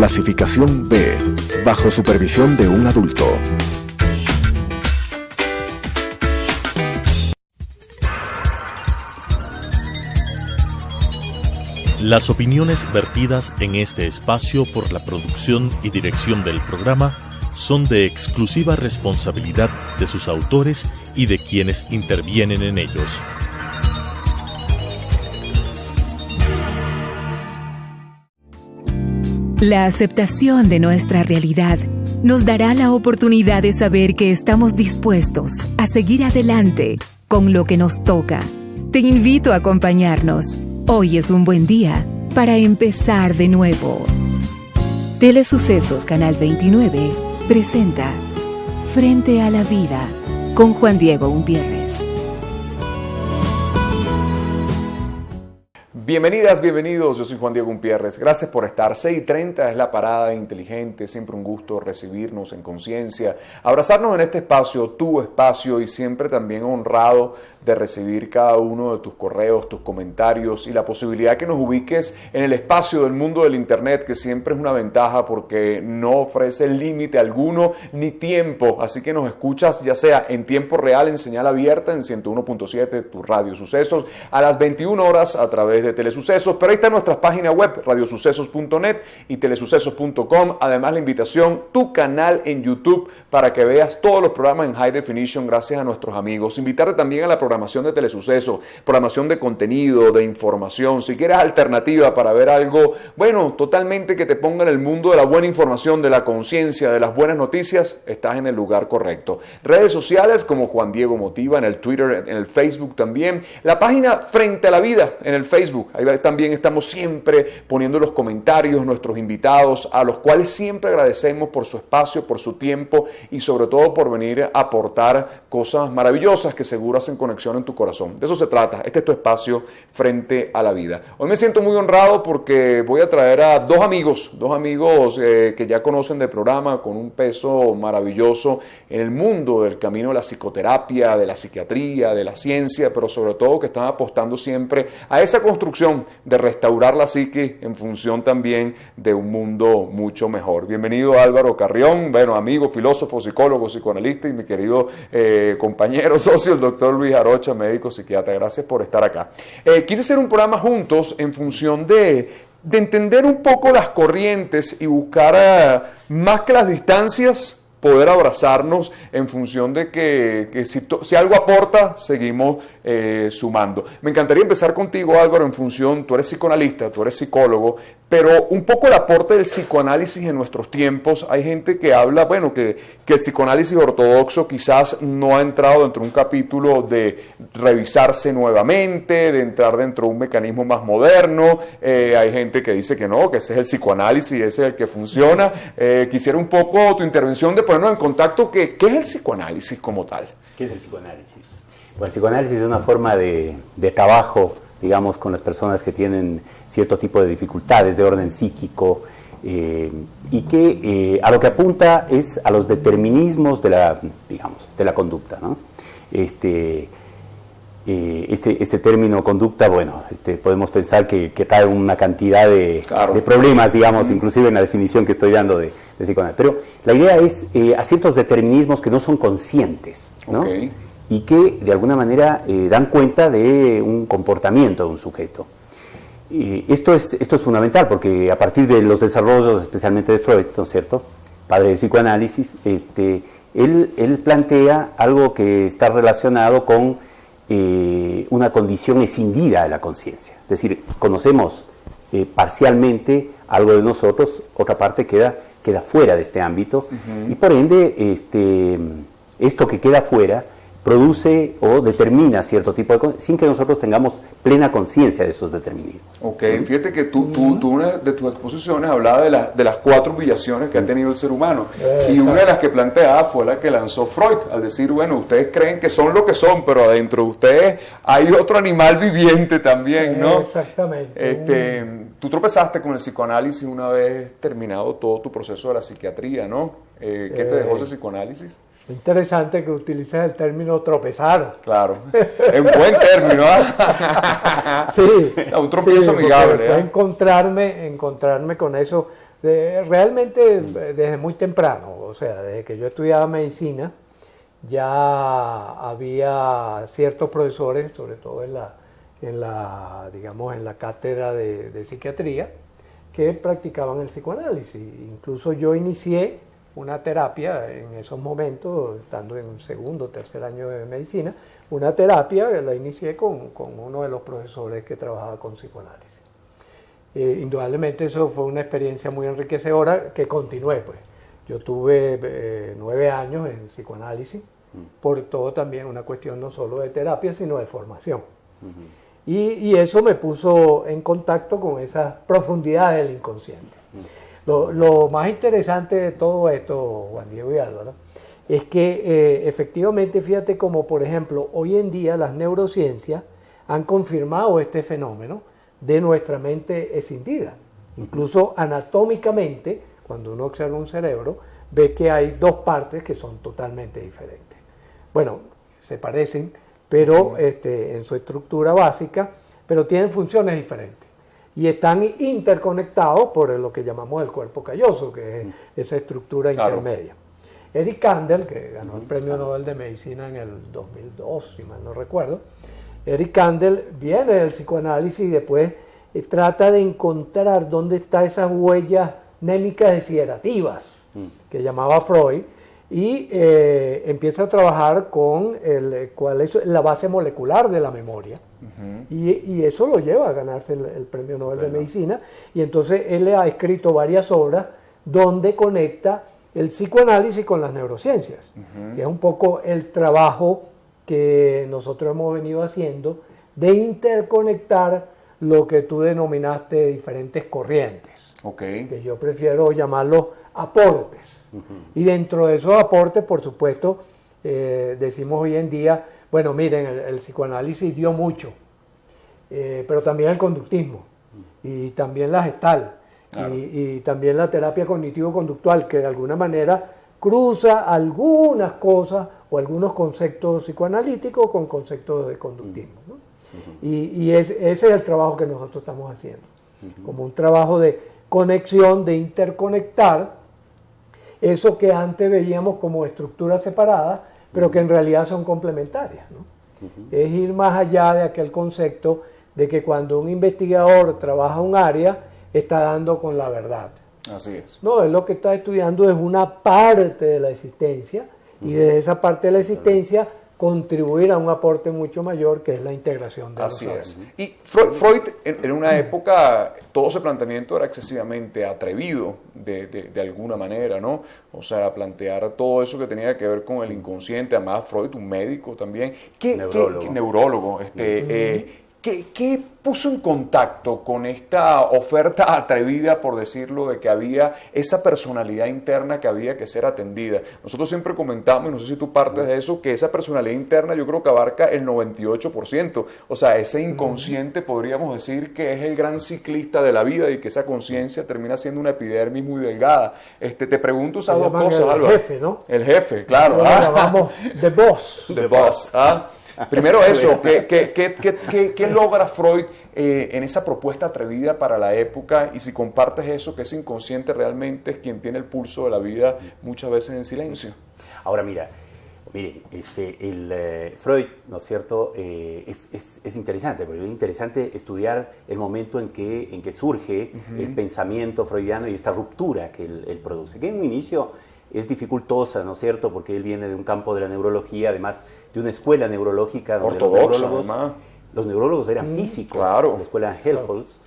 Clasificación B, bajo supervisión de un adulto. Las opiniones vertidas en este espacio por la producción y dirección del programa son de exclusiva responsabilidad de sus autores y de quienes intervienen en ellos. La aceptación de nuestra realidad nos dará la oportunidad de saber que estamos dispuestos a seguir adelante con lo que nos toca. Te invito a acompañarnos. Hoy es un buen día para empezar de nuevo. Telesucesos Canal 29 presenta Frente a la Vida con Juan Diego Umpierres. Bienvenidas, bienvenidos, yo soy Juan Diego Umpierres, gracias por estar. 6:30 es la parada inteligente, siempre un gusto recibirnos en conciencia, abrazarnos en este espacio, tu espacio, y siempre también honrado de recibir cada uno de tus correos, tus comentarios y la posibilidad que nos ubiques en el espacio del mundo del internet, que siempre es una ventaja porque no ofrece límite alguno ni tiempo, así que nos escuchas ya sea en tiempo real en señal abierta en 101.7 tu Radio Sucesos, a las 21 horas a través de Telesucesos, pero ahí está nuestra página web radiosucesos.net y telesucesos.com, además la invitación, tu canal en YouTube para que veas todos los programas en High Definition gracias a nuestros amigos, invitarte también a la programación de Telesucesos, programación de contenido, de información, si quieres alternativa para ver algo, bueno, totalmente que te ponga en el mundo de la buena información, de la conciencia, de las buenas noticias, estás en el lugar correcto. Redes sociales como Juan Diego Motiva, en el Twitter, en el Facebook también, la página Frente a la Vida en el Facebook, ahí también estamos siempre poniendo los comentarios, nuestros invitados, a los cuales siempre agradecemos por su espacio, por su tiempo y sobre todo por venir a aportar cosas maravillosas que seguro hacen conexión en tu corazón. De eso se trata, este es tu espacio Frente a la Vida. Hoy me siento muy honrado porque voy a traer a dos amigos que ya conocen del programa, con un peso maravilloso en el mundo del camino de la psicoterapia, de la psiquiatría, de la ciencia, pero sobre todo que están apostando siempre a esa construcción de restaurar la psique en función también de un mundo mucho mejor. Bienvenido Álvaro Carrión, bueno, amigo, filósofo, psicólogo, psicoanalista, y mi querido compañero, socio, el doctor Luis Arocha, médico psiquiatra. Gracias por estar acá. Quise hacer un programa juntos en función de entender un poco las corrientes y buscar más que las distancias, poder abrazarnos en función de que si algo aporta, seguimos sumando. Me encantaría empezar contigo, Álvaro, en función, tú eres psicoanalista, tú eres psicólogo, pero un poco el aporte del psicoanálisis en nuestros tiempos. Hay gente que habla, bueno, que el psicoanálisis ortodoxo quizás no ha entrado dentro de un capítulo de revisarse nuevamente, de entrar dentro de un mecanismo más moderno. Hay gente que dice que no, que ese es el psicoanálisis, ese es el que funciona. Quisiera un poco tu intervención de ponernos en contacto, ¿qué es el psicoanálisis como tal? ¿Qué es el psicoanálisis? Bueno, el psicoanálisis es una forma de trabajo, digamos, con las personas que tienen cierto tipo de dificultades de orden psíquico y que a lo que apunta es a los determinismos de la conducta, ¿no? Este término conducta, bueno, podemos pensar que trae una cantidad de problemas, digamos, inclusive en la definición que estoy dando de psicoanálisis. Pero la idea es a ciertos determinismos que no son conscientes, ¿no? Okay. Y que de alguna manera dan cuenta de un comportamiento de un sujeto. Esto es fundamental porque a partir de los desarrollos, especialmente de Freud, ¿no es cierto?, padre del psicoanálisis, él plantea algo que está relacionado con una condición escindida de la conciencia. Es decir, conocemos parcialmente algo de nosotros, otra parte queda fuera de este ámbito, y por ende esto que queda fuera produce o determina cierto tipo de cosas sin que nosotros tengamos plena conciencia de esos determinismos. Ok, fíjate que tú una de tus exposiciones hablaba de las 4 humillaciones que ha tenido el ser humano, y una de las que planteaba fue la que lanzó Freud, al decir, bueno, ustedes creen que son lo que son, pero adentro de ustedes hay otro animal viviente también, ¿no? Exactamente. Tú tropezaste con el psicoanálisis una vez terminado todo tu proceso de la psiquiatría, ¿no? ¿Qué te dejó ese psicoanálisis? Interesante que utilices el término tropezar. Claro, es un buen término, Sí. Un tropiezo amigable. Fue encontrarme con eso Realmente desde muy temprano, o sea, desde que yo estudiaba medicina, ya había ciertos profesores, sobre todo en la cátedra de psiquiatría, que practicaban el psicoanálisis. Incluso yo inicié una terapia en esos momentos, estando en segundo o tercer año de medicina, una terapia la inicié con uno de los profesores que trabajaba con psicoanálisis. Indudablemente eso fue una experiencia muy enriquecedora que continué, pues. Yo tuve 9 años en psicoanálisis, por todo también una cuestión no solo de terapia, sino de formación. Y eso me puso en contacto con esas profundidades del inconsciente. Lo más interesante de todo esto, Juan Diego y Álvaro, es que efectivamente, fíjate como por ejemplo, hoy en día las neurociencias han confirmado este fenómeno de nuestra mente escindida. Incluso anatómicamente, cuando uno observa un cerebro, ve que hay 2 partes que son totalmente diferentes. Bueno, se parecen, pero en su estructura básica, pero tienen funciones diferentes. Y están interconectados por lo que llamamos el cuerpo calloso, que es esa estructura intermedia. Eric Kandel, que ganó el Premio Nobel de Medicina en el 2002, si mal no recuerdo, Eric Kandel viene del psicoanálisis y después trata de encontrar dónde están esas huellas némicas desiderativas que llamaba Freud, y empieza a trabajar con cuál es la base molecular de la memoria. Y eso lo lleva a ganarse el Premio Nobel de Medicina, y entonces él ha escrito varias obras donde conecta el psicoanálisis con las neurociencias, que es un poco el trabajo que nosotros hemos venido haciendo de interconectar lo que tú denominaste diferentes corrientes, que yo prefiero llamarlos aportes. Y dentro de esos aportes, por supuesto, decimos hoy en día, bueno, miren, el psicoanálisis dio mucho, pero también el conductismo, y también la Gestalt, y también la terapia cognitivo-conductual, que de alguna manera cruza algunas cosas o algunos conceptos psicoanalíticos con conceptos de conductismo, ¿no? Y ese es el trabajo que nosotros estamos haciendo, como un trabajo de conexión, de interconectar eso que antes veíamos como estructuras separadas, pero que en realidad son complementarias, ¿no? Es ir más allá de aquel concepto de que cuando un investigador trabaja un área, está dando con la verdad. Así es. No, él lo que está estudiando es una parte de la existencia, y desde esa parte de la existencia contribuir a un aporte mucho mayor, que es la integración de Así los es. Y Freud, en una época, todo ese planteamiento era excesivamente atrevido de alguna manera, ¿no? O sea, plantear todo eso que tenía que ver con el inconsciente, además Freud, un médico también, neurólogo, ¿Qué puso en contacto con esta oferta atrevida, por decirlo, de que había esa personalidad interna que había que ser atendida? Nosotros siempre comentamos, y no sé si tú partes de eso, que esa personalidad interna yo creo que abarca el 98%. O sea, ese inconsciente podríamos decir que es el gran ciclista de la vida, y que esa conciencia termina siendo una epidermis muy delgada. Te pregunto esas 2 cosas, Álvaro. El jefe, ¿no? El jefe, claro. Llamamos The Boss. The Boss, ¿ah? Primero eso, ¿qué logra Freud en esa propuesta atrevida para la época? Y si compartes eso, que ese inconsciente realmente es quien tiene el pulso de la vida muchas veces en silencio. Ahora miren, Freud, ¿no es cierto? Es interesante, porque es interesante estudiar el momento en que surge el pensamiento freudiano y esta ruptura que él produce, que en un inicio es dificultosa, ¿no es cierto? Porque él viene de un campo de la neurología, además de una escuela neurológica donde los neurólogos eran físicos, la escuela Helmholtz,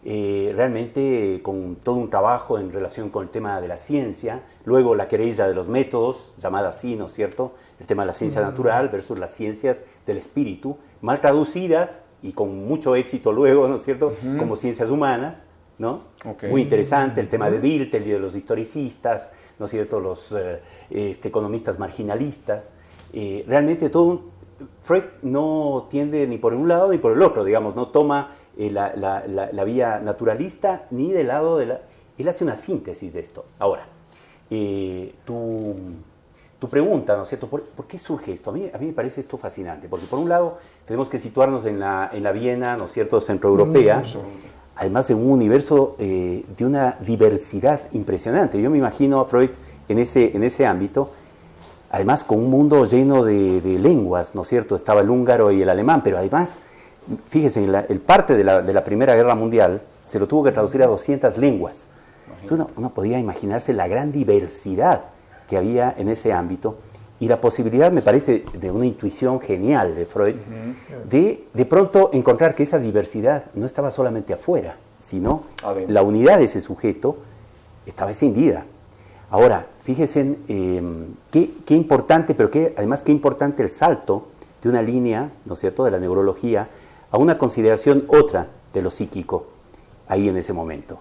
realmente con todo un trabajo en relación con el tema de la ciencia, luego la querella de los métodos, llamada así, ¿no es cierto? El tema de la ciencia natural versus las ciencias del espíritu, mal traducidas y con mucho éxito luego, ¿no es cierto? Como ciencias humanas, ¿no? Muy interesante el tema de Dilthey y de los historicistas, ¿no es cierto?, los economistas marginalistas. Realmente Freud no tiende ni por un lado ni por el otro, digamos, no toma la vía naturalista ni del lado de la... Él hace una síntesis de esto. Ahora, tu pregunta, ¿no es cierto?, ¿por qué surge esto? A mí me parece esto fascinante, porque por un lado tenemos que situarnos en la Viena, ¿no es cierto?, centroeuropea, además de un universo de una diversidad impresionante. Yo me imagino a Freud en ese ámbito, además con un mundo lleno de lenguas, ¿no es cierto? Estaba el húngaro y el alemán, pero además, fíjense, el parte de la Primera Guerra Mundial se lo tuvo que traducir a 200 lenguas. Entonces uno podía imaginarse la gran diversidad que había en ese ámbito y la posibilidad, me parece, de una intuición genial de Freud, de pronto encontrar que esa diversidad no estaba solamente afuera, sino la unidad de ese sujeto estaba escindida. Ahora, fíjense qué importante, pero además qué importante el salto de una línea, ¿no es cierto?, de la neurología a una consideración otra de lo psíquico ahí en ese momento.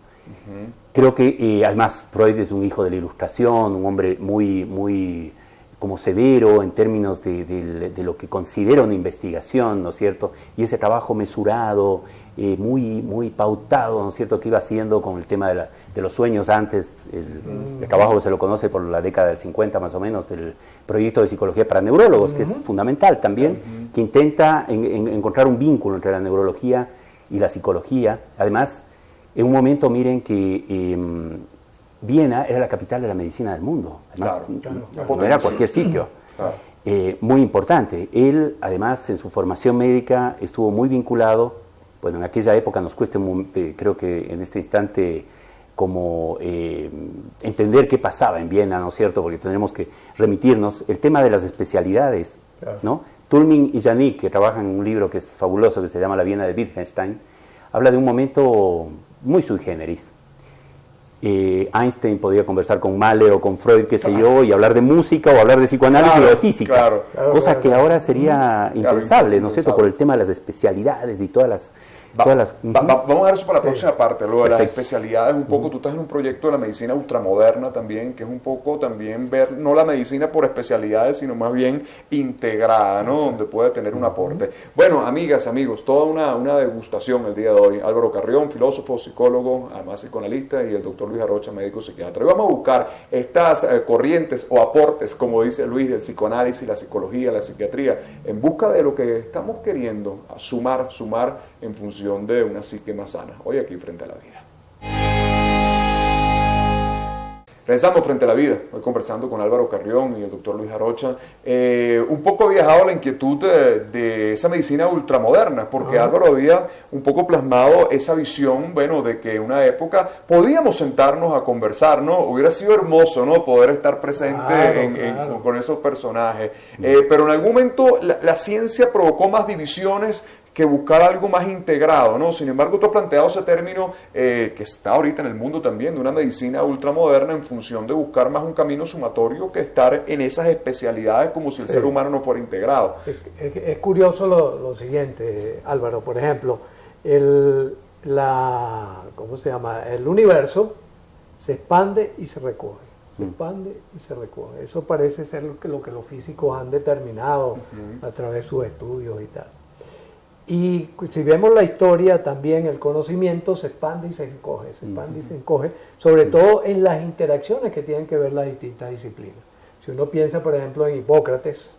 Creo que además Freud es un hijo de la Ilustración, un hombre muy como severo en términos de lo que considera una investigación, ¿no es cierto? Y ese trabajo mesurado, muy pautado, ¿no es cierto?, que iba haciendo con el tema de los sueños antes, el trabajo que se lo conoce por la década del 50 más o menos, del proyecto de psicología para neurólogos, que es fundamental también, que intenta encontrar un vínculo entre la neurología y la psicología. Además, en un momento, miren que Viena era la capital de la medicina del mundo. Además, no era cualquier sitio. Muy importante. Él, además, en su formación médica estuvo muy vinculado, bueno, en aquella época nos cuesta, creo que en este instante, como entender qué pasaba en Viena, ¿no es cierto?, porque tendremos que remitirnos. El tema de las especialidades, ¿no? Tulmin y Janik, que trabajan en un libro que es fabuloso, que se llama La Viena de Wittgenstein, habla de un momento muy sui generis. Einstein podía conversar con Mahler o con Freud, qué sé yo, y hablar de música o hablar de psicoanálisis o de física, cosa que ahora sería impensable, ¿no es cierto?, por el tema de las especialidades y todas las... Vamos a ver eso para la próxima parte, lo de las especialidades, un poco. Tú estás en un proyecto de la medicina ultramoderna también, que es un poco también ver no la medicina por especialidades, sino más bien integrada, ¿no? Donde puede tener un aporte. Bueno, amigas, amigos, toda una degustación el día de hoy. Álvaro Carrión, filósofo, psicólogo, además psicoanalista, y el doctor Luis Arocha, médico psiquiatra. Y vamos a buscar estas corrientes o aportes, como dice Luis, del psicoanálisis, la psicología, la psiquiatría, en busca de lo que estamos queriendo sumar en función de una psique más sana, hoy aquí Frente a la Vida. Regresamos Frente a la Vida, hoy conversando con Álvaro Carrión y el doctor Luis Arocha. Un poco viajado la inquietud de esa medicina ultramoderna, porque Álvaro había un poco plasmado esa visión, bueno, de que en una época podíamos sentarnos a conversar, ¿no? Hubiera sido hermoso, ¿no?, poder estar presente con esos personajes. Pero en algún momento la ciencia provocó más divisiones que buscar algo más integrado, ¿no? Sin embargo, tú has planteado ese término que está ahorita en el mundo también, de una medicina ultramoderna en función de buscar más un camino sumatorio que estar en esas especialidades como si el ser humano no fuera integrado. Es curioso lo siguiente, Álvaro, por ejemplo, ¿cómo se llama? El universo se expande y se recoge. Se expande y se recoge. Eso parece ser lo que los físicos han determinado a través de sus estudios y tal. Y si vemos la historia, también el conocimiento se expande y se encoge, sobre todo en las interacciones que tienen que ver las distintas disciplinas. Si uno piensa, por ejemplo, en Hipócrates,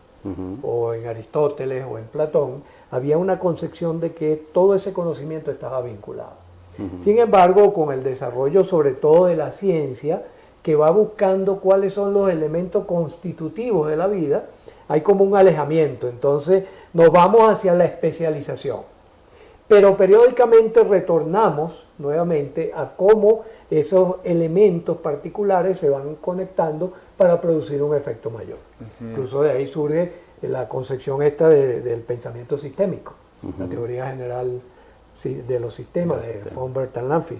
o en Aristóteles, o en Platón, había una concepción de que todo ese conocimiento estaba vinculado. Sin embargo, con el desarrollo sobre todo de la ciencia, que va buscando cuáles son los elementos constitutivos de la vida, hay como un alejamiento. Entonces nos vamos hacia la especialización, pero periódicamente retornamos nuevamente a cómo esos elementos particulares se van conectando para producir un efecto mayor. Incluso de ahí surge la concepción esta del pensamiento sistémico, la teoría general de los sistemas de von Bertalanffy,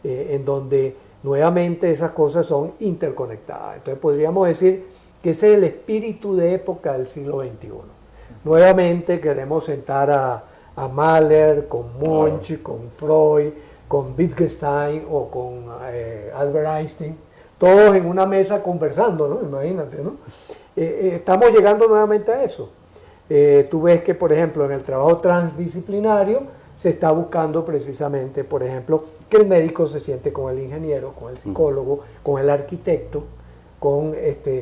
en donde nuevamente esas cosas son interconectadas. Entonces podríamos decir que ese es el espíritu de época del siglo XXI. Nuevamente queremos sentar a Mahler, con Munch, con Freud, con Wittgenstein o con Albert Einstein, todos en una mesa conversando, ¿no? Imagínate, ¿no? Estamos llegando nuevamente a eso. Tú ves que, por ejemplo, en el trabajo transdisciplinario se está buscando precisamente, por ejemplo, que el médico se siente con el ingeniero, con el psicólogo, con el arquitecto, con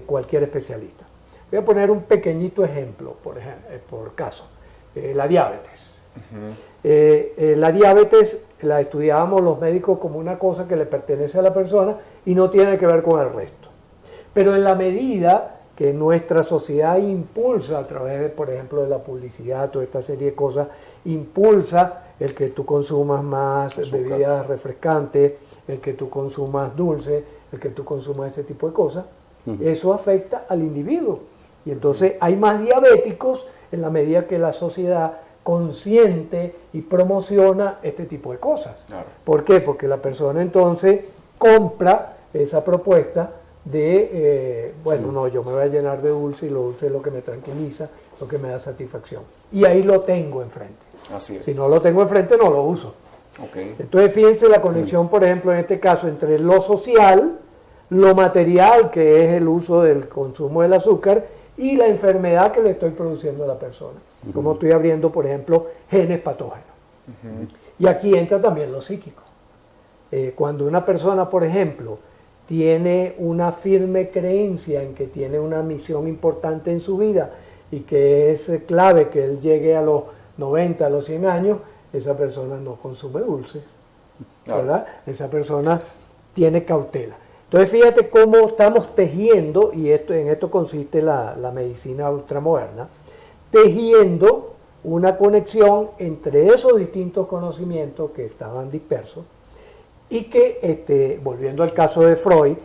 cualquier especialista. Voy a poner un pequeñito ejemplo, por caso, la diabetes. La diabetes la estudiábamos los médicos como una cosa que le pertenece a la persona y no tiene que ver con el resto. Pero en la medida que nuestra sociedad impulsa a través, por ejemplo, de la publicidad, toda esta serie de cosas, impulsa el que tú consumas más bebidas refrescantes, el que tú consumas dulce, el que tú consumas ese tipo de cosas, eso afecta al individuo. Y entonces hay más diabéticos en la medida que la sociedad consiente y promociona este tipo de cosas. Claro. ¿Por qué? Porque la persona entonces compra esa propuesta de, no, yo me voy a llenar de dulce y lo dulce es lo que me tranquiliza, lo que me da satisfacción. Y ahí lo tengo enfrente. Así es. Si no lo tengo enfrente, no lo uso. Okay. Entonces, fíjense la conexión, por ejemplo, en este caso, entre lo social, lo material, que es el uso del consumo del azúcar, y la enfermedad que le estoy produciendo a la persona. Como estoy abriendo, por ejemplo, genes patógenos. Y aquí entra también lo psíquico. Cuando una persona, por ejemplo, tiene una firme creencia en que tiene una misión importante en su vida y que es clave que él llegue a los 90, a los 100 años, esa persona no consume dulces, ¿verdad? Esa persona tiene cautela. Entonces fíjate cómo estamos tejiendo, y en esto consiste la medicina ultramoderna, tejiendo una conexión entre esos distintos conocimientos que estaban dispersos y que, volviendo al caso de Freud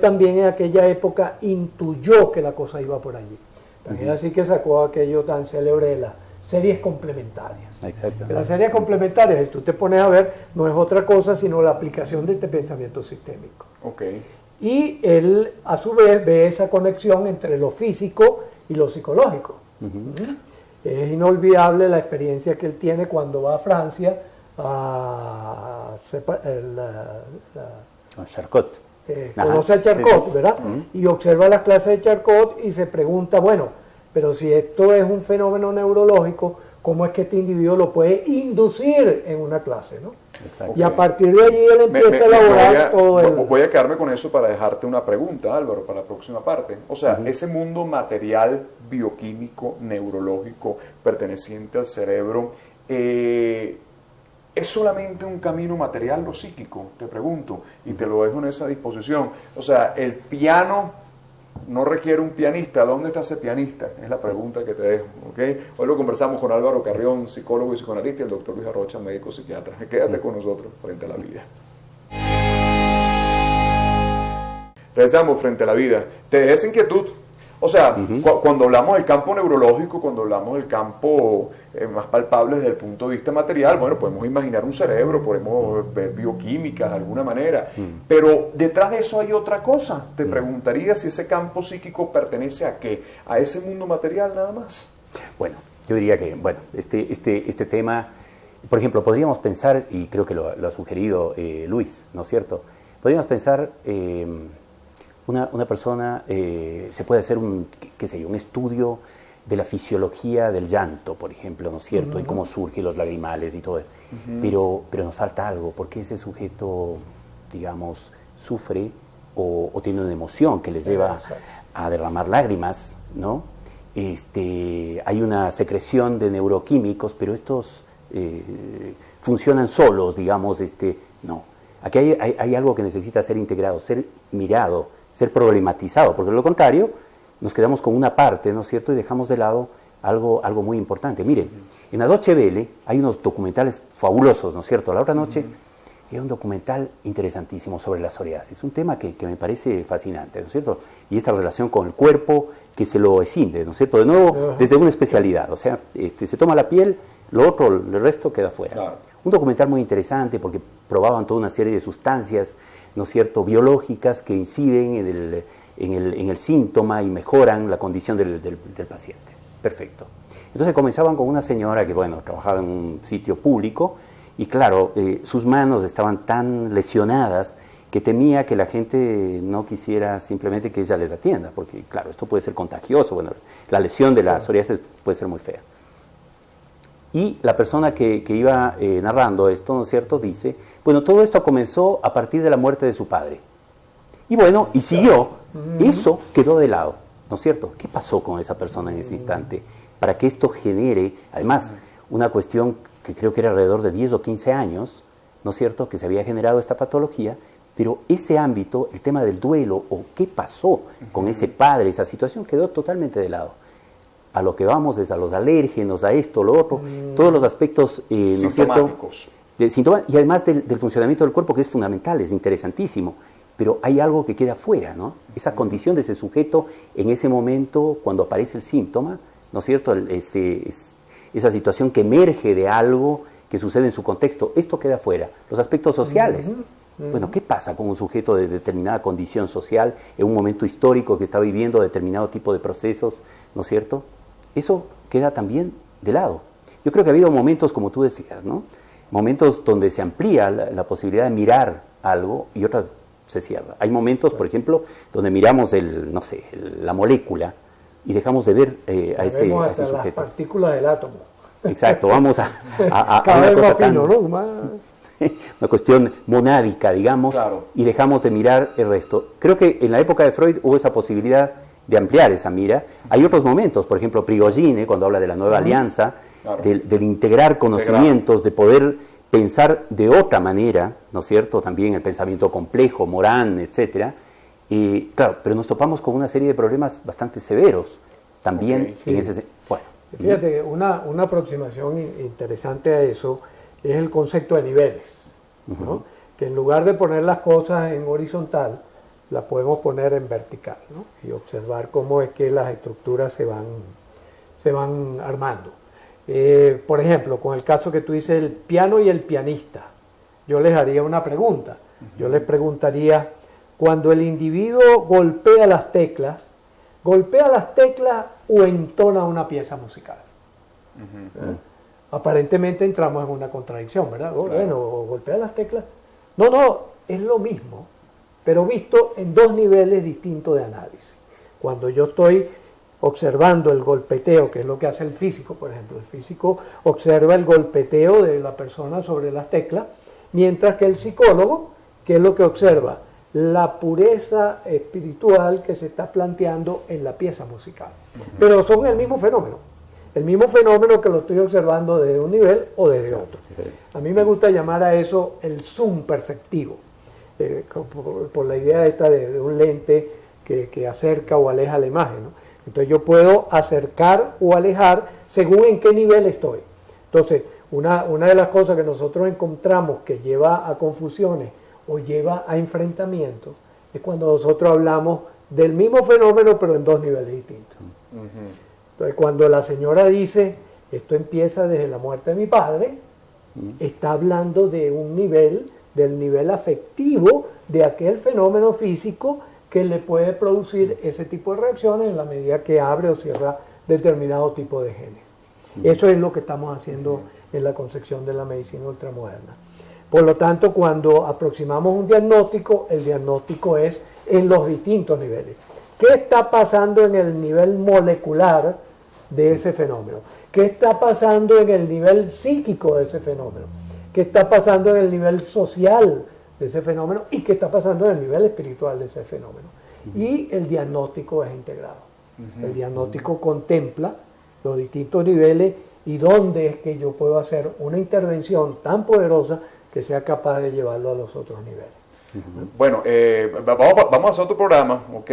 también en aquella época intuyó que la cosa iba por allí. También así que sacó aquello tan célebre de las series complementarias. Exacto. Las series complementarias, si tú te pones a ver, no es otra cosa sino la aplicación de este pensamiento sistémico. Okay. Y él, a su vez, ve esa conexión entre lo físico y lo psicológico. Es inolvidable la experiencia que él tiene cuando va a Francia a Charcot. Conoce a Charcot, ¿verdad? Y observa las clases de Charcot y se pregunta, bueno, pero si esto es un fenómeno neurológico, ¿cómo es que este individuo lo puede inducir en una clase, ¿no? Exacto. Y a partir de allí él empieza a elaborar todo el... Voy a quedarme con eso para dejarte una pregunta, Álvaro, para la próxima parte. O sea, ese mundo material, bioquímico, neurológico, perteneciente al cerebro, ¿es solamente un camino material o psíquico? Te pregunto, y te lo dejo en esa disposición. O sea, el piano no requiere un pianista. ¿Dónde está ese pianista? Es la pregunta que te dejo. ¿Okay? Hoy lo conversamos con Álvaro Carrión, psicólogo y psicoanalista, y el doctor Luis Arrocha, médico psiquiatra. Quédate con nosotros frente a la vida. Regresamos frente a la vida. Te dejé esa inquietud. O sea, cuando hablamos del campo neurológico, cuando hablamos del campo más palpable desde el punto de vista material, bueno, podemos imaginar un cerebro, podemos ver bioquímica de alguna manera, pero detrás de eso hay otra cosa. Te preguntaría si ese campo psíquico pertenece a qué, a ese mundo material nada más. Bueno, yo diría que, bueno, este tema, por ejemplo, podríamos pensar, y creo que lo ha sugerido Luis, ¿no es cierto? Podríamos pensar... Una persona se puede hacer un estudio de la fisiología del llanto, por ejemplo, ¿no es cierto? Y cómo surgen los lagrimales y todo eso. Pero nos falta algo, porque ese sujeto, digamos, sufre o tiene una emoción que le lleva a derramar lágrimas, ¿no? Hay una secreción de neuroquímicos, pero estos funcionan solos, digamos, no. Aquí hay algo que necesita ser integrado, ser mirado, ser problematizado, porque de lo contrario nos quedamos con una parte, ¿no es cierto?, y dejamos de lado algo muy importante. Miren, en la Deutsche Welle hay unos documentales fabulosos, ¿no es cierto? La otra noche hay un documental interesantísimo sobre la psoriasis, un tema que me parece fascinante, ¿no es cierto? Y esta relación con el cuerpo que se lo escinde, ¿no es cierto? De nuevo, desde una especialidad, o sea, se toma la piel, lo otro, el resto queda fuera. Claro. Un documental muy interesante porque probaban toda una serie de sustancias, ¿no es cierto?, biológicas que inciden en el síntoma y mejoran la condición del paciente. Perfecto. Entonces comenzaban con una señora que, bueno, trabajaba en un sitio público y, claro, sus manos estaban tan lesionadas que temía que la gente no quisiera simplemente que ella les atienda, porque, claro, esto puede ser contagioso. Bueno, la lesión de la psoriasis puede ser muy fea. Y la persona que iba narrando esto, ¿no es cierto?, dice, bueno, todo esto comenzó a partir de la muerte de su padre. Y bueno, y siguió, eso quedó de lado, ¿no es cierto? ¿Qué pasó con esa persona en ese instante para que esto genere, además, una cuestión que creo que era alrededor de 10 o 15 años, ¿no es cierto?, que se había generado esta patología, pero ese ámbito, el tema del duelo o qué pasó con ese padre, esa situación quedó totalmente de lado. A lo que vamos es a los alérgenos, a esto, lo otro, todos los aspectos, ¿no es cierto?, de síntomas, y además del funcionamiento del cuerpo, que es fundamental, es interesantísimo, pero hay algo que queda fuera, ¿no? Esa condición de ese sujeto en ese momento, cuando aparece el síntoma, ¿no es cierto?, esa situación que emerge de algo que sucede en su contexto, esto queda fuera. Los aspectos sociales. Bueno, ¿qué pasa con un sujeto de determinada condición social en un momento histórico que está viviendo determinado tipo de procesos, ¿no es cierto? Eso queda también de lado. Yo creo que ha habido momentos, como tú decías, ¿no?, momentos donde se amplía la posibilidad de mirar algo y otras se cierra. Hay momentos, por ejemplo, donde miramos la molécula y dejamos de ver a ese sujeto. Las partículas del átomo. Exacto, vamos a cada una vez cosa más fino, ¿no? una cuestión monádica, digamos, claro, y dejamos de mirar el resto. Creo que en la época de Freud hubo esa posibilidad de ampliar esa mira. Hay otros momentos, por ejemplo, Prigogine, cuando habla de la nueva alianza, claro, del integrar conocimientos, de poder pensar de otra manera, ¿no es cierto? También el pensamiento complejo, Morán, etcétera. Y claro, pero nos topamos con una serie de problemas bastante severos también en ese. Bueno. Fíjate, una aproximación interesante a eso es el concepto de niveles, ¿no? Que en lugar de poner las cosas en horizontal, las podemos poner en vertical, ¿no? Y observar cómo es que las estructuras se van armando. Por ejemplo, con el caso que tú dices, el piano y el pianista, yo les haría una pregunta. Yo les preguntaría, cuando el individuo golpea las teclas o entona una pieza musical. Aparentemente entramos en una contradicción, ¿verdad? Bueno, golpea las teclas. No, es lo mismo, pero visto en dos niveles distintos de análisis. Cuando yo estoy observando el golpeteo, que es lo que hace el físico, por ejemplo, el físico observa el golpeteo de la persona sobre las teclas, mientras que el psicólogo, ¿qué es lo que observa? La pureza espiritual que se está planteando en la pieza musical. Pero son el mismo fenómeno que lo estoy observando desde un nivel o desde otro. A mí me gusta llamar a eso el zoom perceptivo, por la idea esta de un lente que acerca o aleja la imagen, ¿no? Entonces yo puedo acercar o alejar según en qué nivel estoy. Entonces, una de las cosas que nosotros encontramos que lleva a confusiones o lleva a enfrentamientos es cuando nosotros hablamos del mismo fenómeno pero en dos niveles distintos. Entonces, cuando la señora dice, esto empieza desde la muerte de mi padre, está hablando de un nivel, del nivel afectivo de aquel fenómeno físico que le puede producir ese tipo de reacciones en la medida que abre o cierra determinado tipo de genes. Eso es lo que estamos haciendo en la concepción de la medicina ultramoderna. Por lo tanto, cuando aproximamos un diagnóstico, el diagnóstico es en los distintos niveles. ¿Qué está pasando en el nivel molecular de ese fenómeno? ¿Qué está pasando en el nivel psíquico de ese fenómeno? ¿Qué está pasando en el nivel social de ese fenómeno? ¿Y qué está pasando en el nivel espiritual de ese fenómeno? Y el diagnóstico es integrado. El diagnóstico contempla los distintos niveles y dónde es que yo puedo hacer una intervención tan poderosa que sea capaz de llevarlo a los otros niveles. Bueno, vamos a hacer otro programa, ¿ok?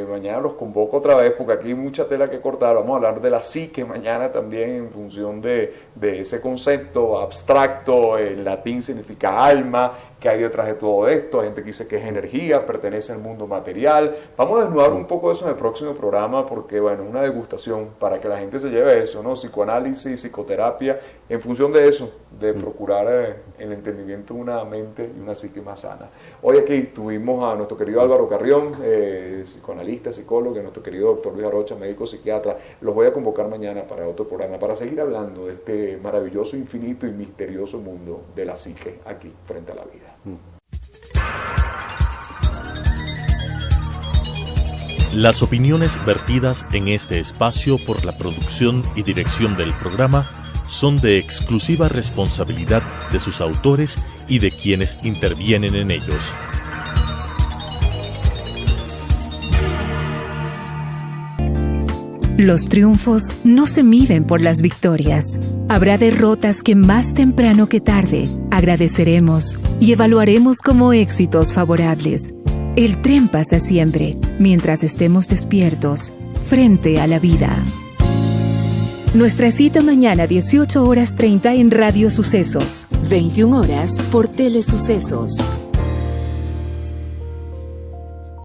Mañana los convoco otra vez porque aquí hay mucha tela que cortar. Vamos a hablar de la psique mañana también en función de ese concepto abstracto. En latín significa alma. ¿Qué hay detrás de todo esto? Hay gente que dice que es energía, pertenece al mundo material. Vamos a desnudar un poco de eso en el próximo programa porque, bueno, una degustación para que la gente se lleve eso, ¿no? Psicoanálisis, psicoterapia, en función de eso, de procurar el entendimiento de una mente y una psique más sana. Hoy aquí tuvimos a nuestro querido Álvaro Carrión, psicoanalista, psicólogo, y a nuestro querido doctor Luis Arocha, médico psiquiatra. Los voy a convocar mañana para otro programa, para seguir hablando de este maravilloso, infinito y misterioso mundo de la psique aquí, frente a la vida. Las opiniones vertidas en este espacio por la producción y dirección del programa son de exclusiva responsabilidad de sus autores y de quienes intervienen en ellos. Los triunfos no se miden por las victorias. Habrá derrotas que más temprano que tarde agradeceremos y evaluaremos como éxitos favorables. El tren pasa siempre, mientras estemos despiertos, frente a la vida. Nuestra cita mañana 18:30 en Radio Sucesos. 21 horas por Telesucesos.